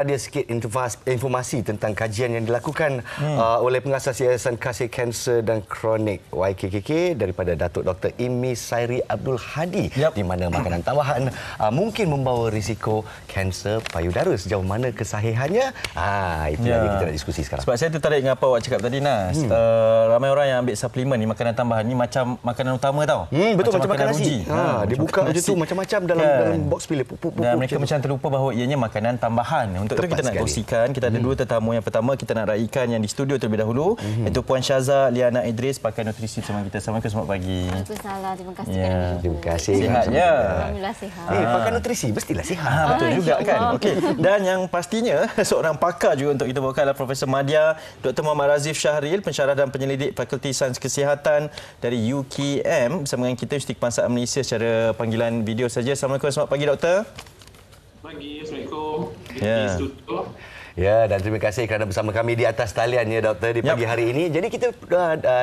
Ada sikit informasi tentang kajian yang dilakukan oleh pengasas Yayasan Kasih Kanser dan Kronik YKKK daripada Datuk Dr. Imi Sairi Abdul Hadi, di mana makanan tambahan mungkin membawa risiko kanser payudara. Sejauh mana kesahihannya? Itu yang kita nak diskusi sekarang. Sebab saya tertarik dengan apa awak cakap tadi, Nas. Ramai orang yang ambil suplemen ni, makanan tambahan ni macam makanan utama tau. Betul, macam makanan nasi. Dia buka macam tu macam-macam dalam box pilih. Dan mereka macam terlupa bahawa ianya makanan tambahan. Untuk itu kita nak kongsikan. Kita ada dua tetamu. Yang pertama kita nak raikan yang di studio terlebih dahulu. Iaitu Puan Syaza Liana Idris, pakar nutrisi bersama kita. Assalamualaikum, selamat pagi. Waalaikumsalam, terima kasih. Terima kasih. Sihat ya? Alhamdulillah sihat. Pakar nutrisi mestilah sihat. Betul juga kan. Okey. Dan yang pastinya seorang pakar juga untuk kita bawakan adalah Profesor Madya Dr. Muhammad Razif Syahril, pensyarah dan penyelidik Fakulti Sains Kesihatan dari UKM, bersama dengan kita Universiti Kebangsaan Malaysia secara panggilan video saja. Assalamualaikum, selamat pagi doktor. Pagi, Assalamualaikum. Ya. Ya, dan terima kasih kerana bersama kami di atas talian ya doktor di pagi hari ini. Jadi kita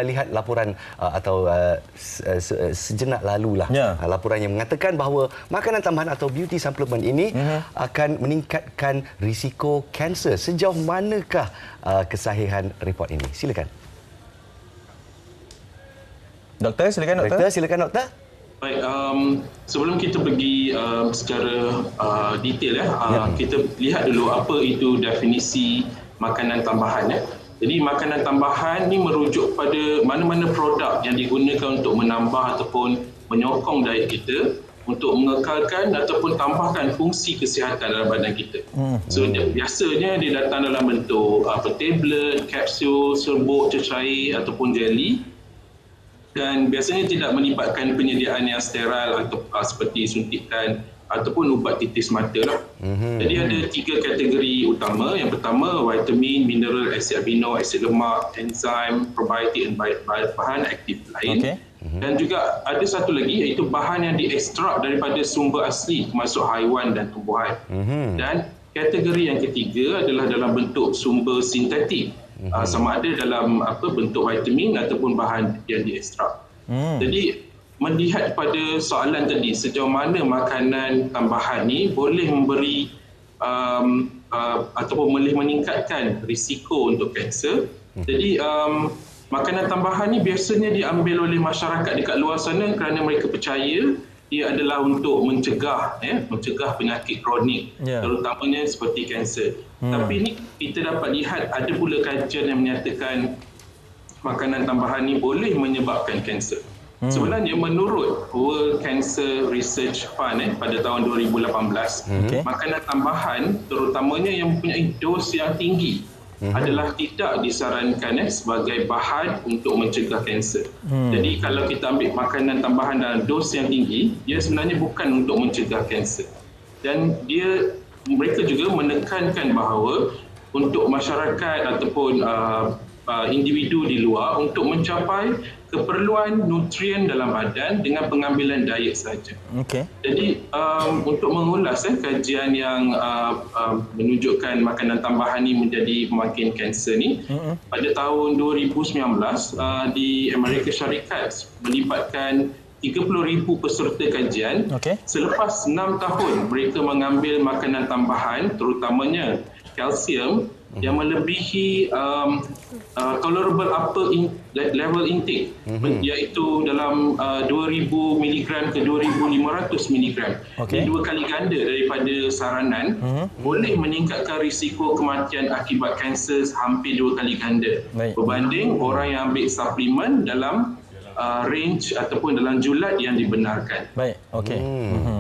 lihat laporan atau sejenak lalulah laporan yang mengatakan bahawa makanan tambahan atau beauty supplement ini akan meningkatkan risiko kanser. Sejauh manakah kesahihan report ini? Silakan. Doktor, silakan doktor. Silakan doktor. Baik, sebelum kita pergi secara detail kita lihat dulu apa itu definisi makanan tambahan ya. Jadi makanan tambahan ni merujuk pada mana-mana produk yang digunakan untuk menambah ataupun menyokong diet kita untuk mengekalkan ataupun tambahkan fungsi kesihatan dalam badan kita. So biasanya dia datang dalam bentuk tablet, kapsul, serbuk, cecair ataupun jelly. Dan biasanya tidak melibatkan penyediaan yang sterile atau seperti suntikan ataupun ubat titis mata lah. Jadi ada 3 kategori utama. Yang pertama, vitamin, mineral, asid amino, asid lemak, enzim, probiotik dan bahan aktif lain. Dan juga ada satu lagi iaitu bahan yang diekstrak daripada sumber asli termasuk haiwan dan tumbuhan. Dan kategori yang ketiga adalah dalam bentuk sumber sintetik. Sama ada dalam bentuk vitamin ataupun bahan yang diekstrak. Jadi melihat pada soalan tadi, sejauh mana makanan tambahan ni boleh memberi ataupun boleh meningkatkan risiko untuk kanser. Jadi makanan tambahan ni biasanya diambil oleh masyarakat dekat luar sana kerana mereka percaya ia adalah untuk mencegah penyakit kronik, terutamanya seperti kanser. Tapi ini kita dapat lihat ada pula kajian yang menyatakan makanan tambahan ini boleh menyebabkan kanser. Sebenarnya menurut World Cancer Research Fund pada tahun 2018, makanan tambahan terutamanya yang mempunyai dos yang tinggi adalah tidak disarankan sebagai bahan untuk mencegah kanser. Jadi kalau kita ambil makanan tambahan dalam dos yang tinggi, dia sebenarnya bukan untuk mencegah kanser. Dan mereka juga menekankan bahawa untuk masyarakat ataupun individu di luar untuk mencapai keperluan nutrien dalam badan dengan pengambilan diet sahaja. Jadi untuk mengulas kajian yang menunjukkan makanan tambahan ini menjadi pemakin kanser ni, pada tahun 2019 di Amerika Syarikat melibatkan 30,000 peserta kajian. Selepas 6 tahun mereka mengambil makanan tambahan terutamanya kalsium yang melebihi tolerable upper level intake, iaitu dalam 2,000 mg ke 2,500 mg. Ini 2 kali ganda daripada saranan, boleh meningkatkan risiko kematian akibat kanser hampir 2 kali ganda berbanding orang yang ambil suplemen dalam range ataupun dalam julat yang dibenarkan. Baik, okey.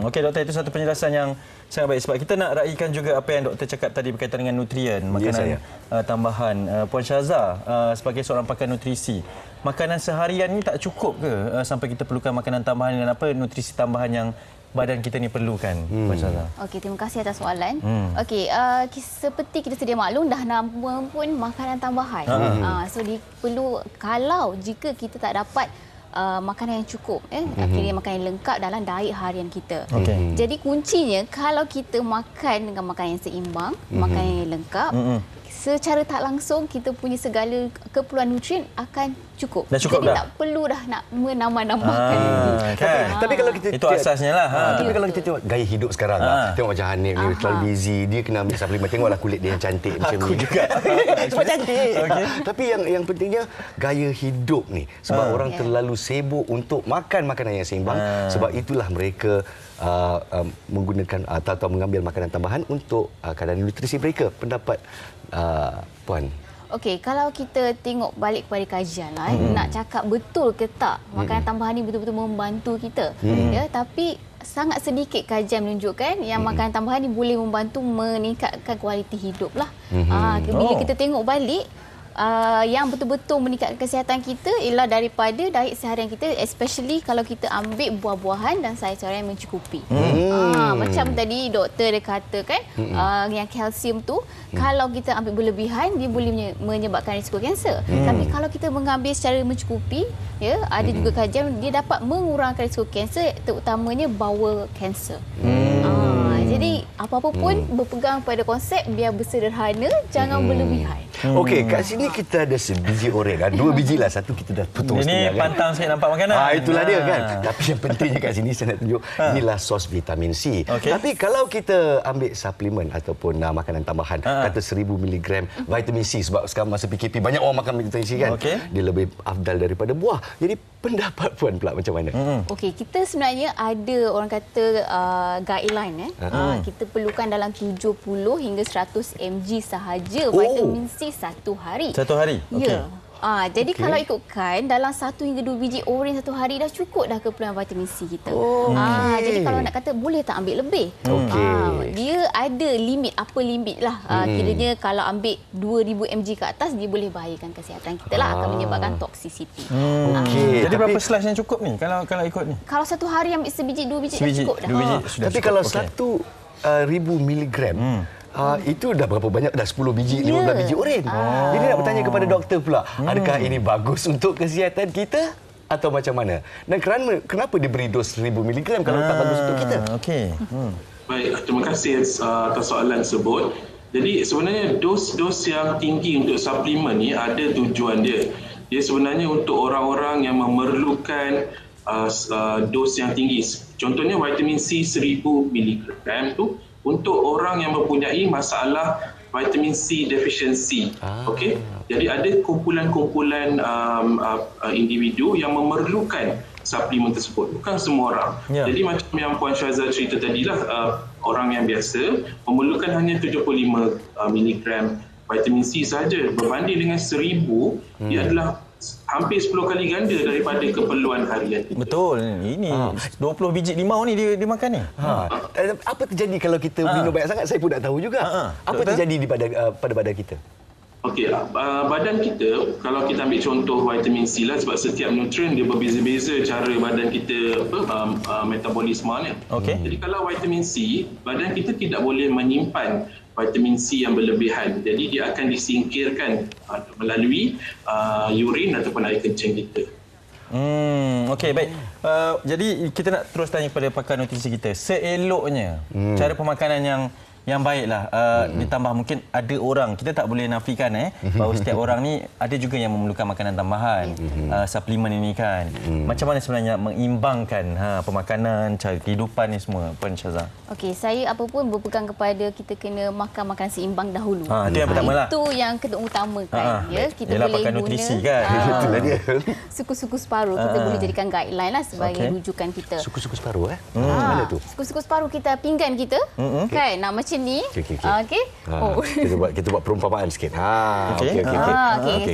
Okey doktor, itu satu penjelasan yang sangat baik. Sebab kita nak raikan juga apa yang doktor cakap tadi berkaitan dengan nutrien, makanan tambahan. Puan Syaza, sebagai seorang pakar nutrisi, makanan seharian ni tak cukup ke sampai kita perlukan makanan tambahan, dan apa nutrisi tambahan yang badan kita ni perlukan, Puan Syaza? Okey, terima kasih atas soalan. Okey, seperti kita sedia maklum, dah nama pun makanan tambahan. So perlu, kalau jika kita tak dapat makanan yang cukup, akhirnya makanan yang lengkap dalam diet harian kita. Jadi kuncinya kalau kita makan dengan makanan yang seimbang, makanan yang lengkap, secara tak langsung kita punya segala keperluan nutrien akan cukup. Dah cukup Jadi dah? tak perlu dah nak menambah-nambahkan lagi. Kan? Tapi kalau kita Itu asasnya lah. Tapi kalau kita tengok gaya hidup sekarang lah. Tengok macam Hanif ni terlalu busy, dia kena ambil suplemen. Tengoklah kulit dia yang cantik macam ni. juga. Sebab cantik. Tapi yang pentingnya gaya hidup ni. Sebab orang terlalu sibuk untuk makan makanan yang seimbang. Sebab itulah mereka menggunakan atau mengambil makanan tambahan untuk kadar nutrisi mereka. Pendapat Puan? Okey, kalau kita tengok balik kepada kajian lah, nak cakap betul ke tak makanan tambahan ni betul-betul membantu kita. Ya, tapi sangat sedikit kajian menunjukkan yang makanan tambahan ni boleh membantu meningkatkan kualiti hidup lah. Bila kita tengok balik, yang betul-betul meningkatkan kesihatan kita ialah daripada diet seharian kita, especially kalau kita ambil buah-buahan dan sayur-sayuran yang mencukupi. Macam tadi doktor dia katakan, yang kalsium tu kalau kita ambil berlebihan dia boleh menyebabkan risiko kanser. Tapi kalau kita mengambil secara mencukupi, ya, ada juga kajian dia dapat mengurangkan risiko kanser, terutamanya bowel cancer. Jadi apa-apa pun berpegang pada konsep biar bersederhana, jangan berlebihan. Okey, kat sini kita ada sebiji orek. 2 biji lah, satu kita dah potong Ini setengah. pantang sikit nampak makanan. Itulah dia kan. Tapi yang pentingnya kat sini saya nak tunjuk, inilah sos vitamin C. Tapi kalau kita ambil suplemen ataupun makanan tambahan, kata 1000 mg vitamin C, sebab sekarang masa PKP banyak orang makan vitamin C kan. Dia lebih afdal daripada buah. Jadi pendapat Puan pula macam mana? Okey, kita sebenarnya ada orang kata guideline. Kita perlukan dalam 70 hingga 100 mg sahaja vitamin C satu hari. Satu hari? Ya. Jadi kalau ikutkan dalam 1 hingga 2 biji oren satu hari dah cukup dah keperluan vitamin C kita. Jadi kalau nak kata boleh tak ambil lebih? Dia ada limit, apa limit lah. Kiranya kalau ambil 2000 mg ke atas dia boleh bahayakan kesihatan kita lah, akan menyebabkan toxicity. Jadi berapa slice yang cukup ni kalau ikut ni? Kalau satu hari ambil sebiji 2 biji dah cukup dah. Tapi kalau 1000 miligram itu dah berapa banyak? Dah 10 biji, 15 biji oren. Jadi nak bertanya kepada doktor pula, adakah ini bagus untuk kesihatan kita atau macam mana? Dan kenapa diberi dos 1000 mg kalau tak bagus untuk kita? Baik, terima kasih atas soalan tersebut. Jadi sebenarnya dos-dos yang tinggi untuk suplemen ni ada tujuan dia. Dia sebenarnya untuk orang-orang yang memerlukan dos yang tinggi. Contohnya vitamin C 1000 mg tu untuk orang yang mempunyai masalah vitamin C deficiency. Okey. Jadi ada kumpulan-kumpulan individu yang memerlukan suplemen tersebut. Bukan semua orang. Jadi macam yang Puan Syazah cerita tadilah, orang yang biasa memerlukan hanya 75 mg vitamin C saja, berbanding dengan 1000 dia adalah hampir 10 kali ganda daripada keperluan harian. Betul. Ini 20 biji limau ni dia makan ni. Apa terjadi kalau kita minum banyak sangat? Saya pun tak tahu juga. Apa terjadi pada badan kita? Okey, badan kita, kalau kita ambil contoh vitamin C lah, sebab setiap nutrien dia berbeza-beza cara badan kita metabolismenya. Jadi kalau vitamin C, badan kita tidak boleh menyimpan vitamin C yang berlebihan. Jadi dia akan disingkirkan melalui urin ataupun air kencing kita. Okey, baik. Jadi kita nak terus tanya kepada pakar nutrisi kita. Seeloknya cara pemakanan yang baiklah, ditambah mungkin ada orang, kita tak boleh nafikan bahawa setiap orang ni ada juga yang memerlukan makanan tambahan, suplemen ini kan. Macam mana sebenarnya mengimbangkan pemakanan, cara kehidupan ni semua, Puan Syazah? Okey, saya apa pun berpegang kepada kita kena makan makanan seimbang dahulu. Itu yang pertamalah. Itu yang kena utamakan. Kita yalah, boleh pakar guna nutrisi kan. Itulah dia. Suku-suku separuh kita boleh jadikan guideline lah sebagai rujukan kita. Suku-suku separuh mana tu? Suku-suku separuh kita pinggan kita kan. Macam ni. Okey. Kita buat perumpamaan sikit. Okey.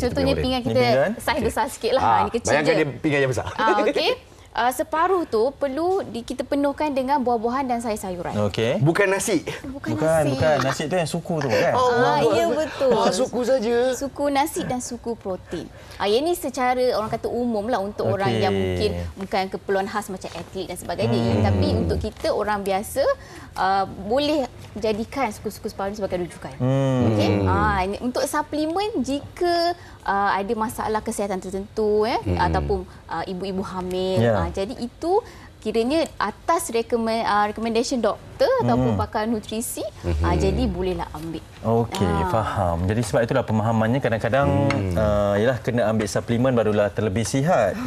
Contohnya pinggan kita saiz besar sikitlah. Ini kecil je. Bayangkan dia pinggan yang besar. Okey. Separuh tu perlu kita penuhkan dengan buah-buahan dan sayur-sayuran. Bukan nasi. Bukan nasi. Bukan. Nasi tu yang suku tu kan? Ya, betul. Suku saja. Suku nasi dan suku protein. Yang ni secara orang kata umum lah untuk orang yang mungkin bukan keperluan khas macam atlet dan sebagainya. Tapi untuk kita orang biasa boleh jadikan suku-suku separuh sebagai rujukan. Untuk suplemen jika ada masalah kesihatan tertentu ataupun ibu-ibu hamil. Jadi itu kiranya atas recommendation doktor ataupun pakar nutrisi, jadi bolehlah ambil. Okey, faham. Jadi sebab itulah pemahamannya kadang-kadang ialah kena ambil suplemen barulah terlebih sihat.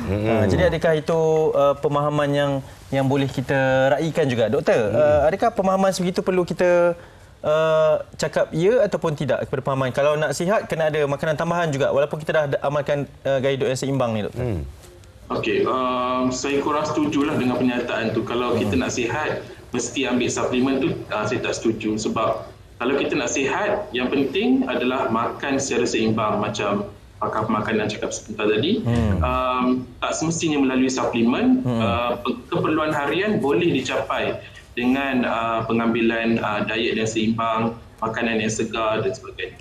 Jadi adakah itu pemahaman yang boleh kita raikan juga, doktor? Adakah pemahaman sebegitu perlu kita cakap ya ataupun tidak kepada pemahaman? Kalau nak sihat kena ada makanan tambahan juga walaupun kita dah amalkan gaya hidup yang seimbang ni, doktor. Okey, saya kurang setujulah dengan pernyataan tu. Kalau kita nak sihat mesti ambil suplemen tu, saya tak setuju. Sebab kalau kita nak sihat, yang penting adalah makan secara seimbang macam pakar makanan cakap sebentar tadi. Tak semestinya melalui suplemen. Keperluan harian boleh dicapai dengan pengambilan diet yang seimbang, makanan yang segar dan sebagainya.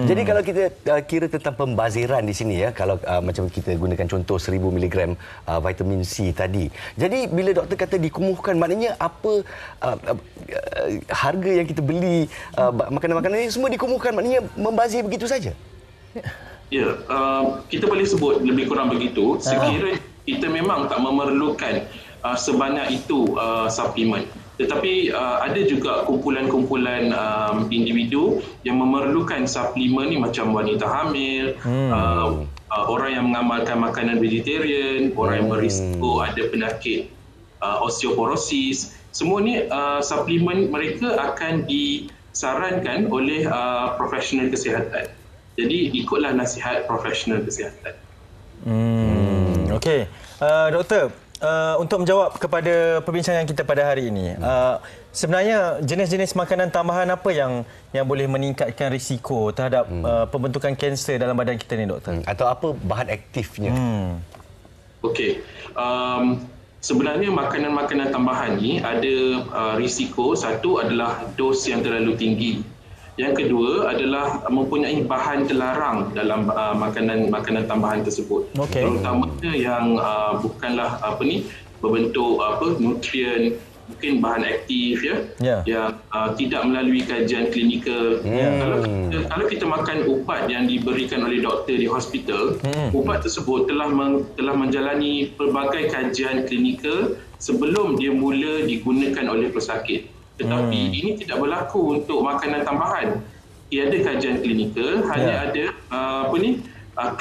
Jadi kalau kita kira tentang pembaziran di sini, ya, kalau macam kita gunakan contoh 1000 mg vitamin C tadi. Jadi bila doktor kata dikumuhkan, maknanya apa harga yang kita beli makanan-makanan ini semua dikumuhkan, maknanya membazir begitu saja? Ya, kita boleh sebut lebih kurang begitu. Sekiranya kita memang tak memerlukan sebanyak itu suplemen. Tetapi ada juga kumpulan-kumpulan individu yang memerlukan suplemen ni, macam wanita hamil, orang yang mengamalkan makanan vegetarian, orang yang berisiko ada penyakit osteoporosis. Semua ni suplemen mereka akan disarankan oleh profesional kesihatan. Jadi ikutlah nasihat profesional kesihatan. Okey, doktor, untuk menjawab kepada perbincangan kita pada hari ini, sebenarnya jenis-jenis makanan tambahan apa yang boleh meningkatkan risiko terhadap pembentukan kanser dalam badan kita ni, doktor? Atau apa bahan aktifnya? Okey, sebenarnya makanan-makanan tambahan ni ada risiko. Satu adalah dos yang terlalu tinggi. Yang kedua adalah mempunyai bahan terlarang dalam makanan tambahan tersebut. Terutamanya yang bukanlah berbentuk nutrien, mungkin bahan aktif, yang tidak melalui kajian klinikal. Kalau kita makan ubat yang diberikan oleh doktor di hospital, ubat tersebut telah menjalani pelbagai kajian klinikal sebelum dia mula digunakan oleh pesakit. Tetapi ini tidak berlaku untuk makanan tambahan. Tiada kajian klinikal, hanya ada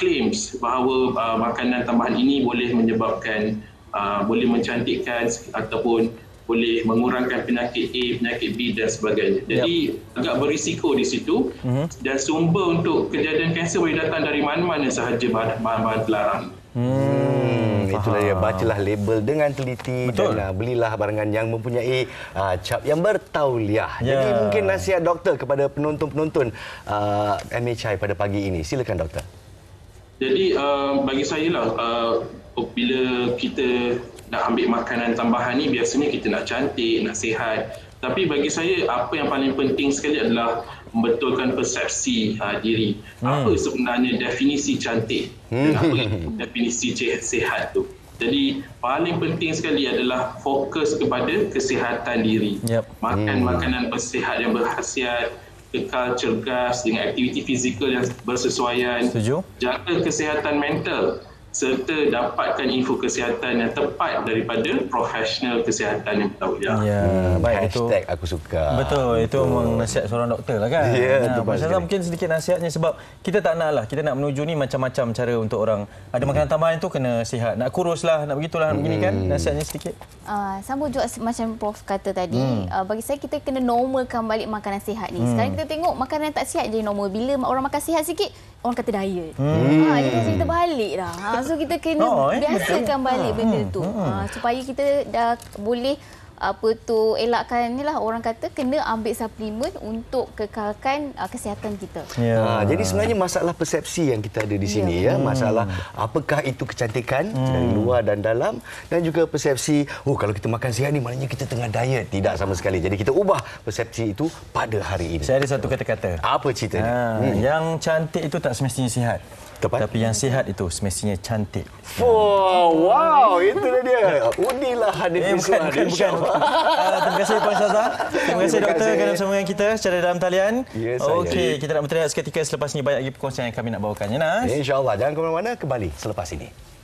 claims bahawa makanan tambahan ini boleh menyebabkan, boleh mencantikkan ataupun boleh mengurangkan penyakit A, penyakit B dan sebagainya. Jadi agak berisiko di situ, dan sumber untuk kejadian kanser boleh datang dari mana-mana sahaja bahan-bahan terlarang. Itulah dia, bacalah label dengan teliti. Betul. Dan belilah barangan yang mempunyai cap yang bertauliah. Jadi mungkin nasihat doktor kepada penonton-penonton MHI pada pagi ini. Silakan, doktor. Jadi bagi saya lah, bila kita nak ambil makanan tambahan ni, biasanya kita nak cantik, nak sihat. Tapi bagi saya, apa yang paling penting sekali adalah membetulkan persepsi diri. Apa sebenarnya definisi cantik dan apa definisi sihat tu. Jadi paling penting sekali adalah fokus kepada kesihatan diri. Makan makanan bersihat yang berkhasiat, kekal cergas dengan aktiviti fizikal yang bersesuaian. Setuju. Jaga kesihatan mental serta dapatkan info kesihatan yang tepat daripada profesional kesihatan yang bertauliah. Baik, hashtag itu aku suka. Betul, itu memang nasihat seorang doktor lah kan. Masalah mungkin sedikit nasihatnya sebab kita tak nak lah, kita nak menuju ni macam-macam cara untuk orang. Ada makanan tambahan tu kena sihat, nak kurus lah, nak begitulah, begini kan. Nasihatnya sedikit. Sambung juga macam Prof kata tadi, bagi saya kita kena normalkan balik makanan sihat ni. Sekarang kita tengok makanan tak sihat jadi normal. Bila orang makan sihat sikit, orang kata diet. Jadi kita balik dah. So kita kena biasakan balik benda tu. Supaya kita dah boleh elakkan ni lah, orang kata kena ambil suplemen untuk kekalkan kesihatan kita. Jadi sebenarnya masalah persepsi yang kita ada di sini, masalah apakah itu kecantikan dari luar dan dalam, dan juga persepsi kalau kita makan sihat ni maknanya kita tengah diet. Tidak sama sekali. Jadi kita ubah persepsi itu pada hari ini. Saya ada satu kata-kata. Apa ceritanya? Yang cantik itu tak semestinya sihat. Tepat. Tapi yang sihat itu semestinya cantik. Wow, itu dia. Unilah Hanif Miswan. Bukan. Terima kasih Puan Syazah. Terima kasih doktor kerana bersama dengan kita secara dalam talian. Okey, kita nak bertanya seketika selepas ini, banyak lagi perkongsian yang kami nak bawakan. Ya, Nas? InsyaAllah. Jangan ke mana-mana, kembali selepas ini.